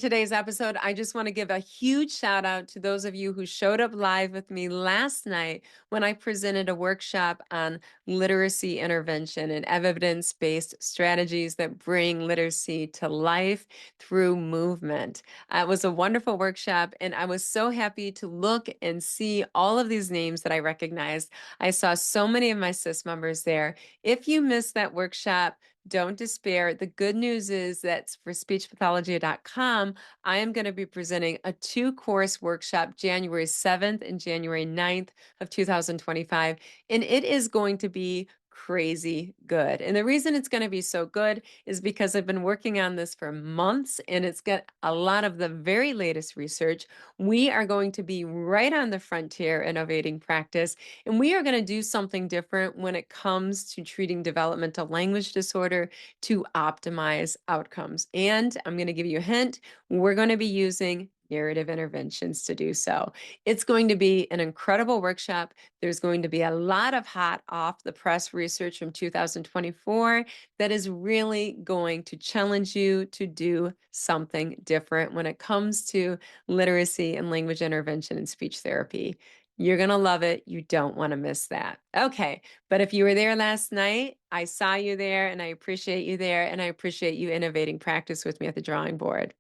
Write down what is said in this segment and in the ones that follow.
Today's episode, I just want to give a huge shout out to those of you who showed up live with me last night when I presented a workshop on literacy intervention and evidence-based strategies that bring literacy to life through movement. It was a wonderful workshop, and I was so happy to look and see all of these names that I recognized. I saw so many of my SIS members there. If you missed that workshop, don't despair. The good news is that for speechpathology.com, I am going to be presenting a 2-course workshop January 7th and January 9th of 2025, and it is going to be crazy good. And the reason it's going to be so good is because I've been working on this for months, and it's got a lot of the very latest research. We are going to be right on the frontier innovating practice, and we are going to do something different when it comes to treating developmental language disorder to optimize outcomes. And I'm going to give you a hint, we're going to be using narrative interventions to do so. It's going to be an incredible workshop. There's going to be a lot of hot off the press research from 2024 that is really going to challenge you to do something different when it comes to literacy and language intervention and speech therapy. You're going to love it. You don't want to miss that. Okay, but if you were there last night, I saw you there, and I appreciate you there, and I appreciate you innovating practice with me at the drawing board.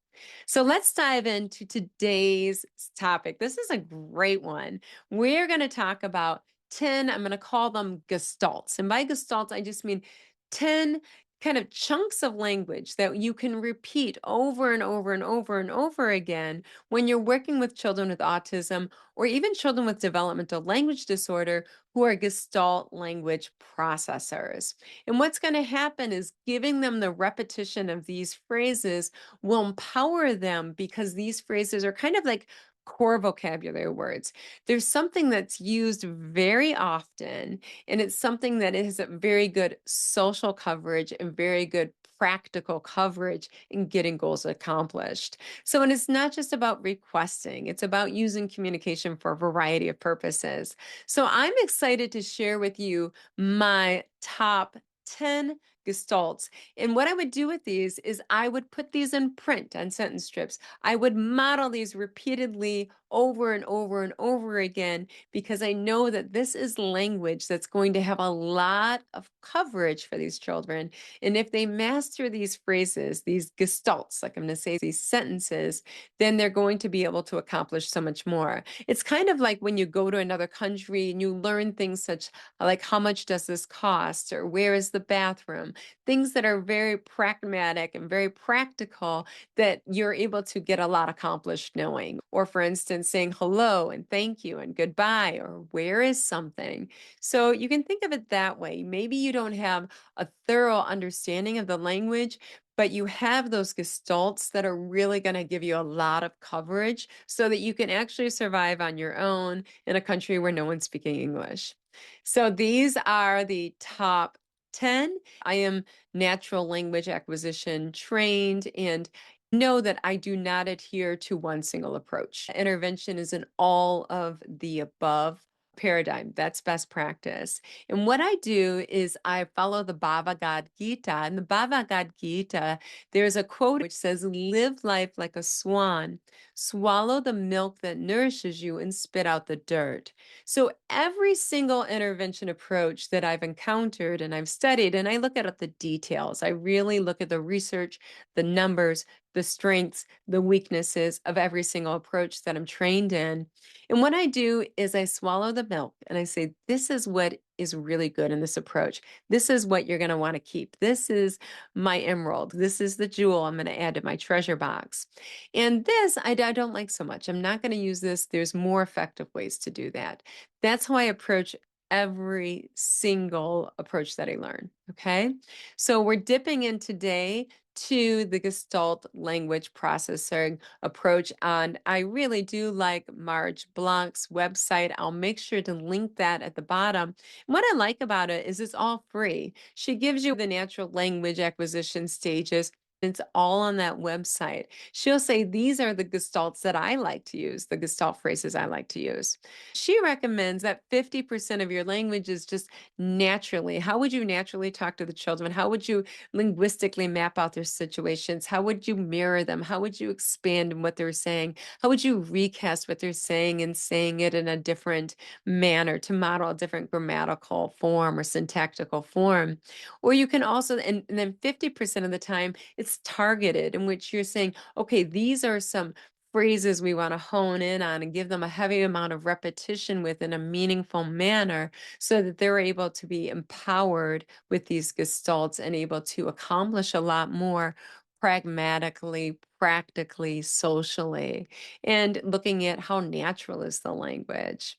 So let's dive into today's topic. This is a great one. We're going to talk about 10, I'm going to call them gestalts. And by gestalts, I just mean 10 kind of chunks of language that you can repeat over and over and over and over again when you're working with children with autism or even children with developmental language disorder who are Gestalt language processors. And what's going to happen is giving them the repetition of these phrases will empower them because these phrases are kind of like core vocabulary words. There's something that's used very often, and it's something that has a very good social coverage and very good practical coverage in getting goals accomplished. So, and it's not just about requesting, it's about using communication for a variety of purposes. So I'm excited to share with you my top 10 gestalts. And what I would do with these is I would put these in print on sentence strips. I would model these repeatedly over and over and over again because I know that this is language that's going to have a lot of coverage for these children. And if they master these phrases, these gestalts, like I'm going to say these sentences, then they're going to be able to accomplish so much more. It's kind of like when you go to another country and you learn things such like how much does this cost or where is the bathroom, things that are very pragmatic and very practical that you're able to get a lot accomplished knowing. Or for instance, saying hello and thank you and goodbye or where is something. So you can think of it that way. Maybe you don't have a thorough understanding of the language, but you have those gestalts that are really going to give you a lot of coverage so that you can actually survive on your own in a country where no one's speaking English. So these are the top 10. I am natural language acquisition trained and know that I do not adhere to one single approach. Intervention is an all of the above paradigm. That's best practice. And what I do is I follow the Bhagavad Gita. In the Bhagavad Gita, there's a quote which says, "Live life like a swan, swallow the milk that nourishes you and spit out the dirt." So every single intervention approach that I've encountered and I've studied, and I look at the details, I really look at the research, the numbers, the strengths, the weaknesses of every single approach that I'm trained in. And what I do is I swallow the milk and I say, this is what is really good in this approach. This is what you're going to want to keep. This is my emerald. This is the jewel I'm going to add to my treasure box. And this I don't like so much. I'm not going to use this. There's more effective ways to do that. That's how I approach every single approach that I learn. Okay. So we're dipping in today to the Gestalt language processing approach. And I really do like Marge Blanc's website. I'll make sure to link that at the bottom. And what I like about it is it's all free. She gives you the natural language acquisition stages. It's all on that website. She'll say, these are the gestalts that I like to use, the gestalt phrases I like to use. She recommends that 50% of your language is just naturally. How would you naturally talk to the children? How would you linguistically map out their situations? How would you mirror them? How would you expand in what they're saying? How would you recast what they're saying and saying it in a different manner to model a different grammatical form or syntactical form? Or you can also, and then 50% of the time, it's targeted, in which you're saying, okay, these are some phrases we want to hone in on and give them a heavy amount of repetition with in a meaningful manner so that they're able to be empowered with these gestalts and able to accomplish a lot more pragmatically, practically, socially, and looking at how natural is the language.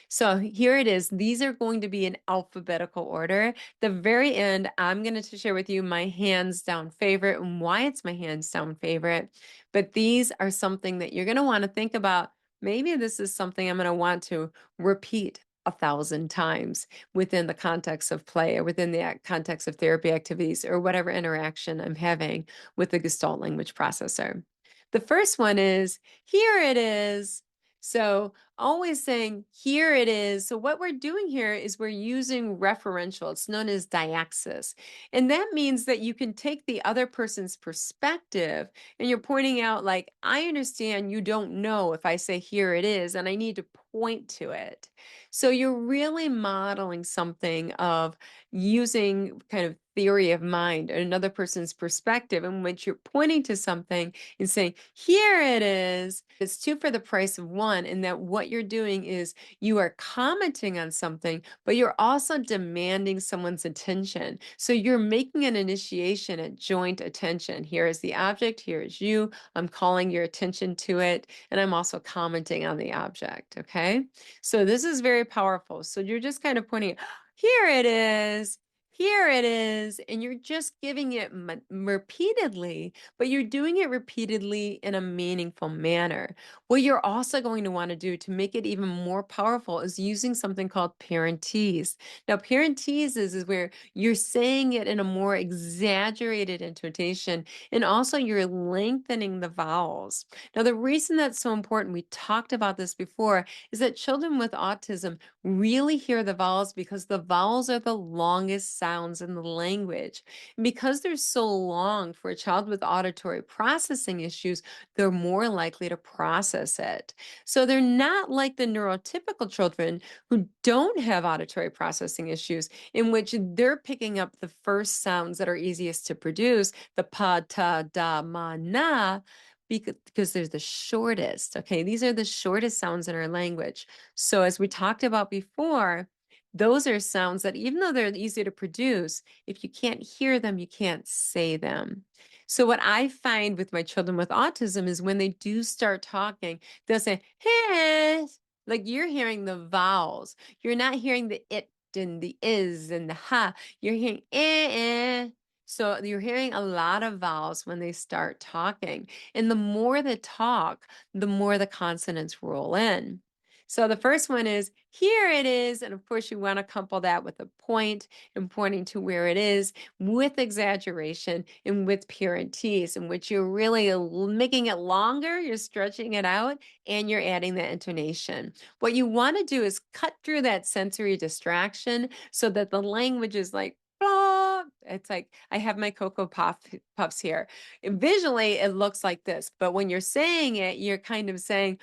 So here it is. These are going to be in alphabetical order. The very end, I'm going to share with you my hands down favorite and why it's my hands down favorite. But these are something that you're going to want to think about. Maybe this is something I'm going to want to repeat 1,000 times within the context of play or within the context of therapy activities or whatever interaction I'm having with the Gestalt language processor. The first one is, here it is. So always saying, here it is. So what we're doing here is we're using referential. It's known as diaxis. And that means that you can take the other person's perspective and you're pointing out, like, I understand you don't know if I say here it is, and I need to point to it. So you're really modeling something of using kind of theory of mind or another person's perspective in which you're pointing to something and saying, here it is. It's two for the price of one, in that what you're doing is you are commenting on something, but you're also demanding someone's attention. So you're making an initiation at joint attention. Here is the object, here is you. I'm calling your attention to it, and I'm also commenting on the object, okay? So this is very powerful. So you're just kind of pointing, here it is. Here it is, and you're just giving it repeatedly, but you're doing it repeatedly in a meaningful manner. What you're also going to want to do to make it even more powerful is using something called parentheses. Now, parentheses is where you're saying it in a more exaggerated intonation, and also you're lengthening the vowels. Now, the reason that's so important, we talked about this before, is that children with autism really hear the vowels because the vowels are the longest sounds in the language. And because they're so long for a child with auditory processing issues, they're more likely to process it. So they're not like the neurotypical children who don't have auditory processing issues, in which they're picking up the first sounds that are easiest to produce, the pa, ta, da, ma, na, because they're the shortest. Okay, these are the shortest sounds in our language. So as we talked about before, those are sounds that even though they're easy to produce, if you can't hear them, you can't say them. So what I find with my children with autism is when they do start talking, they'll say, hey, like you're hearing the vowels. You're not hearing the it and the is and the ha. You're hearing eh. So you're hearing a lot of vowels when they start talking. And the more they talk, the more the consonants roll in. So the first one is, here it is. And of course, you want to couple that with a point and pointing to where it is with exaggeration and with parentheses, in which you're really making it longer, you're stretching it out, and you're adding that intonation. What you want to do is cut through that sensory distraction so that the language is like, blah. It's like I have my Cocoa Puffs here. Visually, it looks like this, but when you're saying it, you're kind of saying,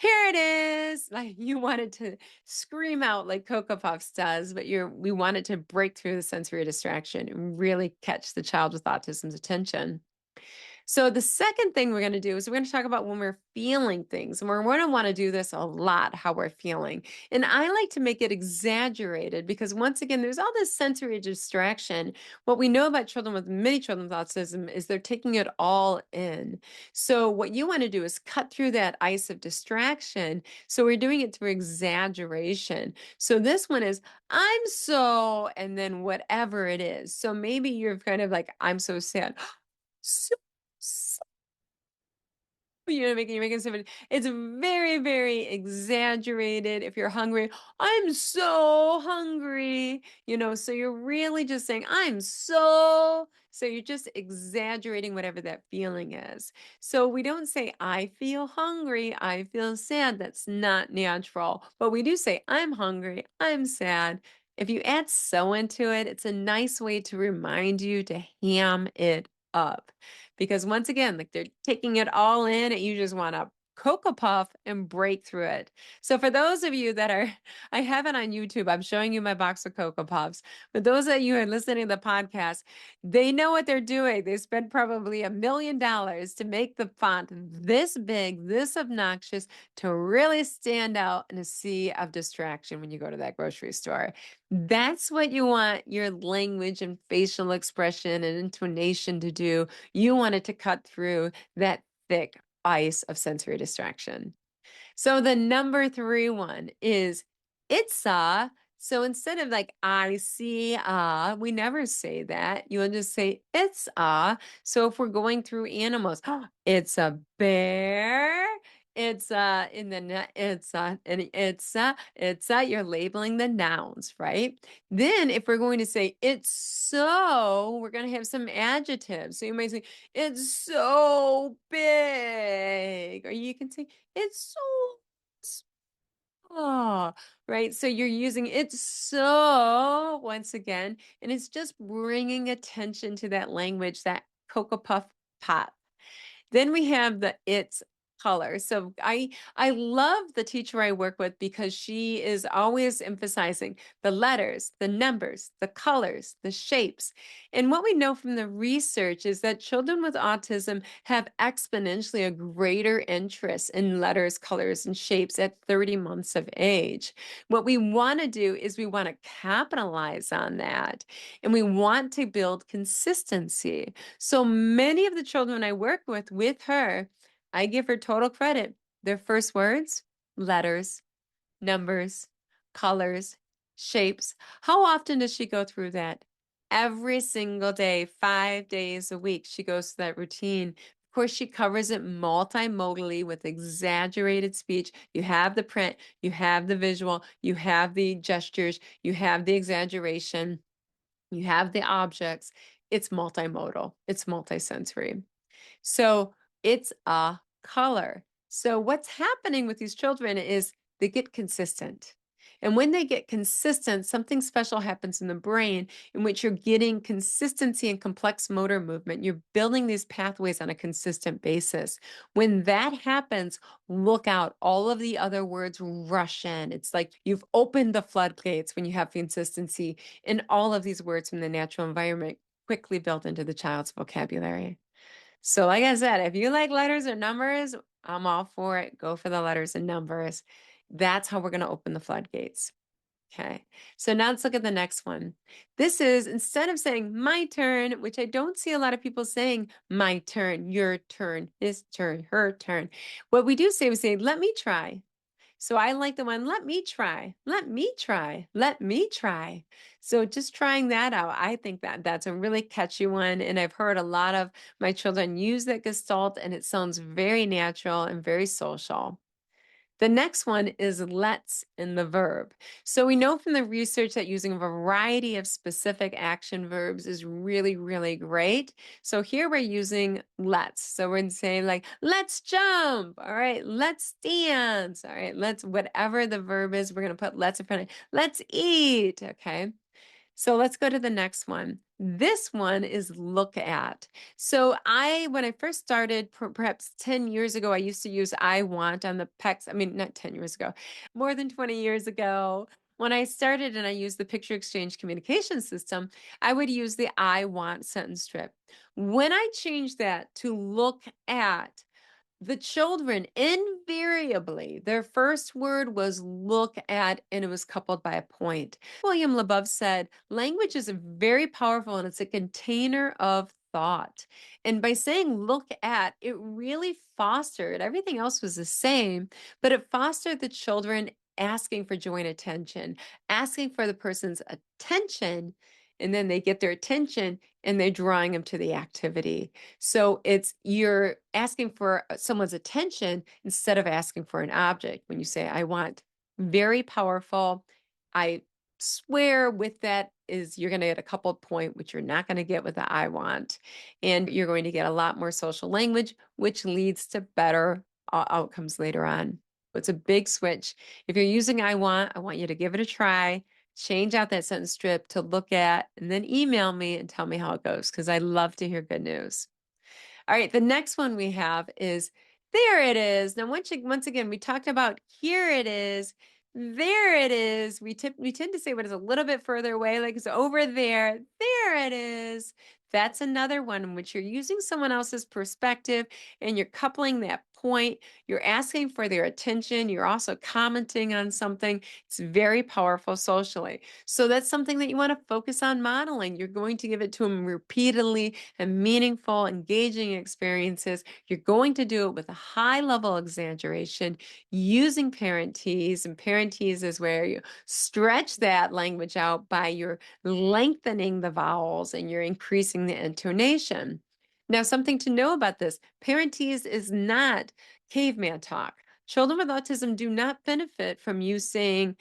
here it is. Like you wanted to scream out like Cocoa Puffs does, but we wanted to break through the sensory distraction and really catch the child with autism's attention. So the second thing we're going to do is we're going to talk about when we're feeling things. And we're going to want to do this a lot, how we're feeling. And I like to make it exaggerated because once again, there's all this sensory distraction. What we know about many children with autism is they're taking it all in. So what you want to do is cut through that ice of distraction. So we're doing it through exaggeration. So this one is, I'm so, and then whatever it is. So maybe you're kind of like, I'm so sad. So you're making something. It's very, very exaggerated. If you're hungry, I'm so hungry. So you're really just saying, I'm so So you're just exaggerating whatever that feeling is. So we don't say, I feel hungry, I feel sad. That's not natural. But we do say, I'm hungry, I'm sad. If you add so into it, it's a nice way to remind you to ham it up. Because once again, like they're taking it all in and you just want to Cocoa Puff and break through it. So for those of you that are, I have it on YouTube. I'm showing you my box of Cocoa Puffs. But those of you who are listening to the podcast, they know what they're doing. They spent probably $1 million to make the font this big, this obnoxious, to really stand out in a sea of distraction when you go to that grocery store. That's what you want your language and facial expression and intonation to do. You want it to cut through that thick ice of sensory distraction. So the number 3 one is it's a. So instead of like I see a, we never say that. You'll just say it's a. So if we're going through animals, it's a bear. It's in the it's and it's you're labeling the nouns, right? Then if we're going to say it's so, we're going to have some adjectives. So you might say it's so big, or you can say it's so small, right? So you're using it so once again, and it's just bringing attention to that language, that Cocoa Puff pop. Then we have the it's color. So I love the teacher I work with because she is always emphasizing the letters, the numbers, the colors, the shapes. And what we know from the research is that children with autism have exponentially a greater interest in letters, colors, and shapes at 30 months of age. What we want to do is we want to capitalize on that, and we want to build consistency. So many of the children I work with her, I give her total credit. Their first words, letters, numbers, colors, shapes. How often does she go through that? Every single day, 5 days a week, she goes through that routine. Of course, she covers it multimodally with exaggerated speech. You have the print, you have the visual, you have the gestures, you have the exaggeration, you have the objects. It's multimodal, it's multisensory. So it's a color. So what's happening with these children is they get consistent. And when they get consistent, something special happens in the brain in which you're getting consistency and complex motor movement. You're building these pathways on a consistent basis. When that happens, look out. All of the other words rush in. It's like you've opened the floodgates when you have consistency, and all of these words from the natural environment quickly built into the child's vocabulary. So like I said, if you like letters or numbers, I'm all for it. Go for the letters and numbers. That's how we're going to open the floodgates. Okay. So now let's look at the next one. This is instead of saying my turn, which I don't see a lot of people saying my turn, your turn, his turn, her turn. What we do say, we say, let me try. So I like the one, let me try, let me try, let me try. So just trying that out, I think that that's a really catchy one. And I've heard a lot of my children use that Gestalt, and it sounds very natural and very social. The next one is let's in the verb. So we know from the research that using a variety of specific action verbs is really, really great. So here we're using let's. So we're going to say like, let's jump. All right, let's dance. All right, let's, whatever the verb is, we're going to put let's in front of it. Let's eat. Okay. So let's go to the next one. This one is look at. So when I first started, perhaps 10 years ago, I used to use I want on the PECs. I mean, not 10 years ago, more than 20 years ago. When I started and I used the picture exchange communication system, I would use the I want sentence strip. When I changed that to look at, the children invariably, their first word was look at, and it was coupled by a point. William LaBeouf said, language is very powerful and it's a container of thought. And by saying look at, it really fostered, everything else was the same, but it fostered the children asking for joint attention, asking for the person's attention, and then they get their attention and they're drawing them to the activity. So you're asking for someone's attention instead of asking for an object. When you say, I want, very powerful. I swear with that is you're going to get a couple point, which you're not going to get with the I want. And you're going to get a lot more social language, which leads to better outcomes later on. It's a big switch. If you're using I want you to give it a try, change out that sentence strip to look at, and then email me and tell me how it goes because I love to hear good news. All right, the next one we have is there it is. Now, once again, we talked about here it is, there it is. We tend to say what is a little bit further away, like it's over there. There it is. That's another one in which you're using someone else's perspective and you're coupling that point. You're asking for their attention. You're also commenting on something. It's very powerful socially. So that's something that you want to focus on modeling. You're going to give it to them repeatedly and meaningful, engaging experiences. You're going to do it with a high level exaggeration using parentese. And parentese is where you stretch that language out by your lengthening the vowels and you're increasing the intonation. Now, something to know about this, parentese is not caveman talk. Children with autism do not benefit from you saying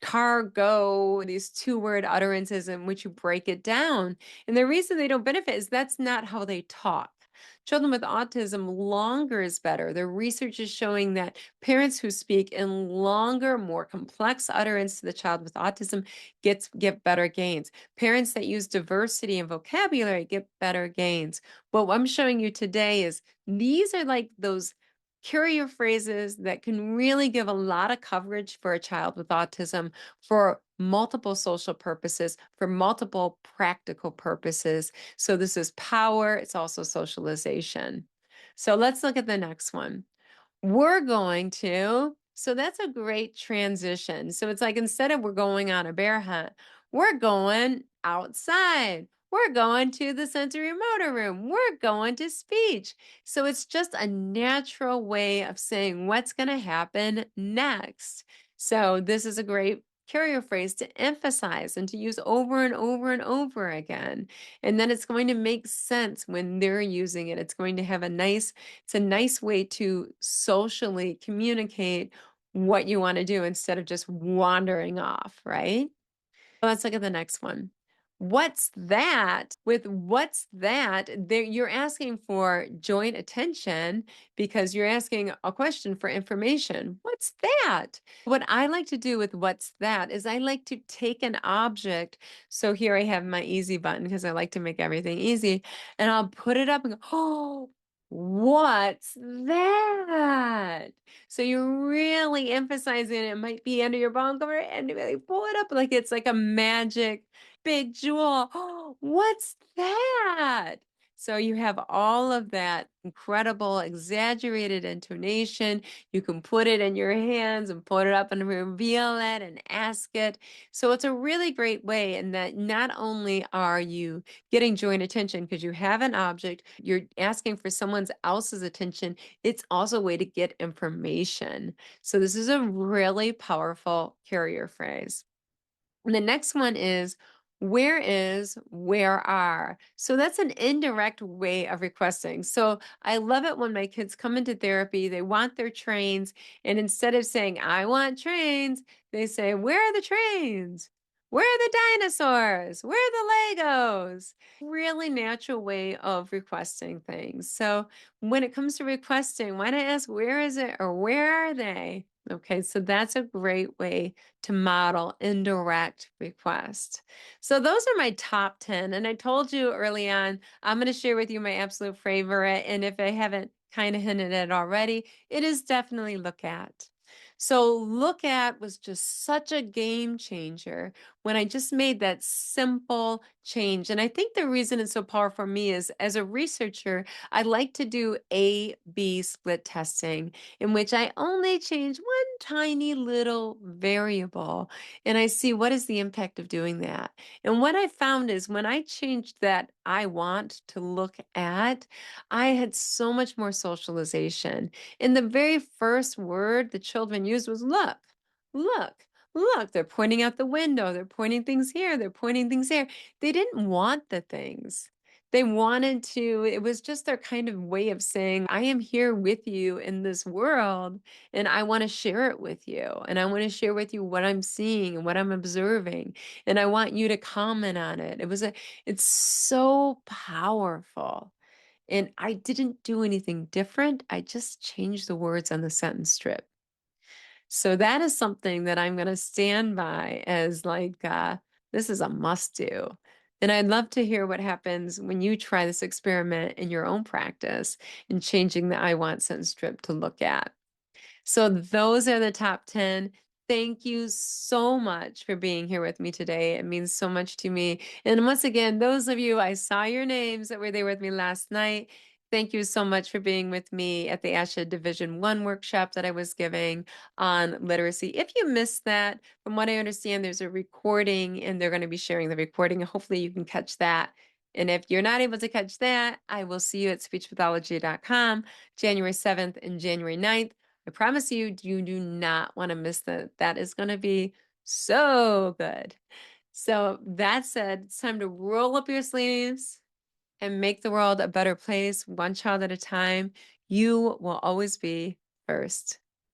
cargo, these two-word utterances in which you break it down. And the reason they don't benefit is that's not how they talk. Children with autism, longer is better. The research is showing that parents who speak in longer, more complex utterance to the child with autism get better gains. Parents that use diversity and vocabulary get better gains. What I'm showing you today is these are like those carrier phrases that can really give a lot of coverage for a child with autism for multiple social purposes, for multiple practical purposes. So this is power, it's also socialization. So let's look at the next one. We're going to, so that's a great transition. So it's like instead of we're going on a bear hunt, we're going outside. We're going to the sensory motor room. We're going to speech. So it's just a natural way of saying what's going to happen next. So this is a great carrier phrase to emphasize and to use over and over and over again. And then it's going to make sense when they're using it. It's going to have it's a nice way to socially communicate what you want to do instead of just wandering off, right? Let's look at the next one. What's that? With what's that, there you're asking for joint attention because you're asking a question for information. What's that? What I like to do with what's that is I like to take an object. So here I have my easy button because I like to make everything easy. And I'll put it up and go, oh, what's that? So you're really emphasizing it. It might be under your bone cover and really pull it up like it's like a magic big jewel. Oh, what's that? So you have all of that incredible exaggerated intonation. You can put it in your hands and put it up and reveal it and ask it. So it's a really great way in that not only are you getting joint attention because you have an object, you're asking for someone else's attention, it's also a way to get information. So this is a really powerful carrier phrase. And the next one is where are. So that's an indirect way of requesting. So I love it when my kids come into therapy, they want their trains, and instead of saying, I want trains, they say, where are the trains? Where are the dinosaurs? Where are the Legos? Really natural way of requesting things. So when it comes to requesting, why not ask, where is it or where are they? Okay, so that's a great way to model indirect request. So those are my top 10. And I told you early on, I'm going to share with you my absolute favorite. And if I haven't kind of hinted at it already, it is definitely look at. So look at was just such a game changer when I just made that simple change. And I think the reason it's so powerful for me is as a researcher, I like to do A/B split testing in which I only change one tiny little variable and I see what is the impact of doing that. And what I found is when I changed that I want to look at, I had so much more socialization. And the very first word the children used was look, look. Look, they're pointing out the window. They're pointing things here. They're pointing things there. They didn't want the things. They wanted to, it was just their kind of way of saying, I am here with you in this world and I want to share it with you. And I want to share with you what I'm seeing and what I'm observing. And I want you to comment on it. It's so powerful. And I didn't do anything different. I just changed the words on the sentence strip. So that is something that I'm going to stand by as like, this is a must do. And I'd love to hear what happens when you try this experiment in your own practice in changing the I want sentence strip to look at. So those are the top 10. Thank you so much for being here with me today. It means so much to me. And once again, those of you, I saw your names that were there with me last night. Thank you so much for being with me at the ASHA Division 1 workshop that I was giving on literacy. If you missed that, from what I understand, there's a recording and they're going to be sharing the recording. And hopefully you can catch that. And if you're not able to catch that, I will see you at speechpathology.com January 7th and January 9th. I promise you, you do not want to miss that. That is going to be so good. So that said, it's time to roll up your sleeves and make the world a better place, one child at a time. You will always be first.